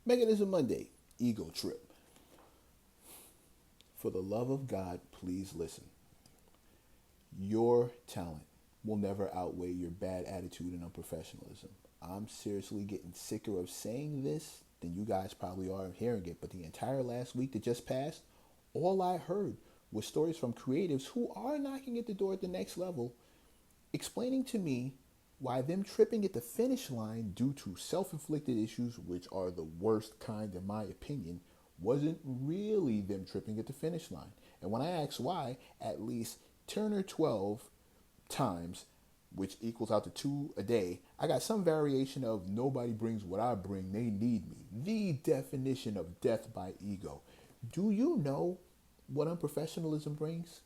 Mechanism Monday, EgoTrip. For the love of God, please listen. Your talent will never outweigh your bad attitude and unprofessionalism. I'm seriously getting sicker of saying this than you guys probably are of hearing it, but the entire last week that just passed, all I heard was stories from creatives who are knocking at the door at the next level, explaining to me why them tripping at the finish line due to self-inflicted issues, which are the worst kind in my opinion, wasn't really them tripping at the finish line. And when I asked why, at least 10 or 12 times, which equals out to 2 a day, I got some variation of nobody brings what I bring, they need me. The definition of death by ego. Do you know what unprofessionalism brings?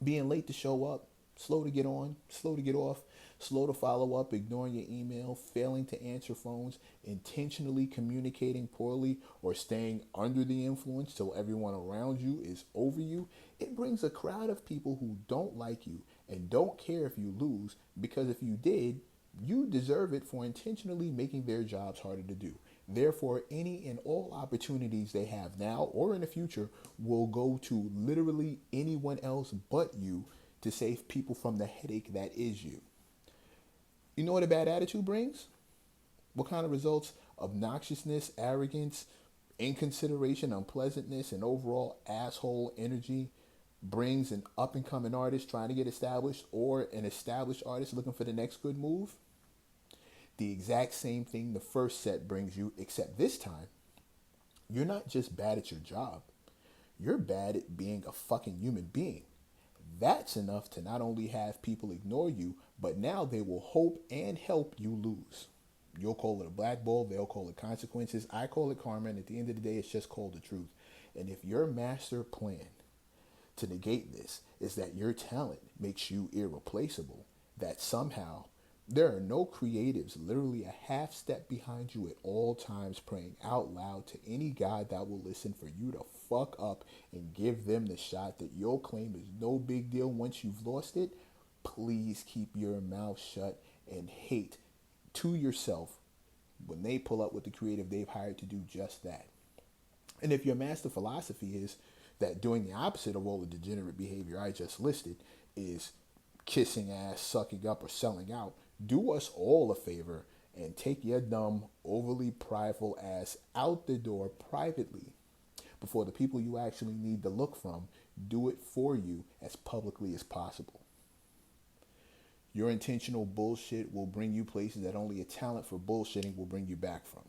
Being late to show up, slow to get on, slow to get off, slow to follow up, ignoring your email, failing to answer phones, intentionally communicating poorly, or staying under the influence till everyone around you is over you. It brings a crowd of people who don't like you and don't care if you lose, because if you did, you deserve it for intentionally making their jobs harder to do. Therefore, any and all opportunities they have now or in the future will go to literally anyone else but you to save people from the headache that is you. You know what a bad attitude brings? What kind of results? Obnoxiousness, arrogance, inconsideration, unpleasantness, and overall asshole energy brings an up and coming artist trying to get established or an established artist looking for the next good move. The exact same thing the first set brings you, except this time, you're not just bad at your job, you're bad at being a fucking human being. That's enough to not only have people ignore you, but now they will hope and help you lose. You'll call it a blackball, they'll call it consequences, I call it karma, and at the end of the day, it's just called the truth. And if your master plan to negate this is that your talent makes you irreplaceable, that somehow there are no creatives literally a half step behind you at all times praying out loud to any God that will listen for you to fuck up and give them the shot that you'll claim is no big deal once you've lost it, please keep your mouth shut and hate to yourself when they pull up with the creative they've hired to do just that. And if your master philosophy is that doing the opposite of all the degenerate behavior I just listed is kissing ass, sucking up, or selling out, do us all a favor and take your dumb, overly prideful ass out the door privately before the people you actually need to look from do it for you as publicly as possible. Your intentional bullshit will bring you places that only a talent for bullshitting will bring you back from.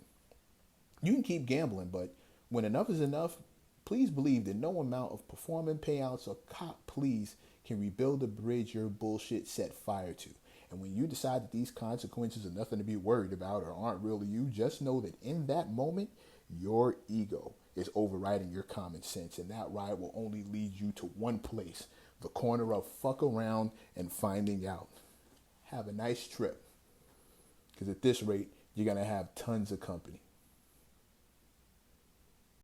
You can keep gambling, but when enough is enough, please believe that no amount of performance payouts or cop pleas can rebuild the bridge your bullshit set fire to. And when you decide that these consequences are nothing to be worried about or aren't really you, just know that in that moment, your ego is overriding your common sense. And that ride will only lead you to one place, the corner of fuck around and finding out. Have a nice trip. Because at this rate, you're going to have tons of company.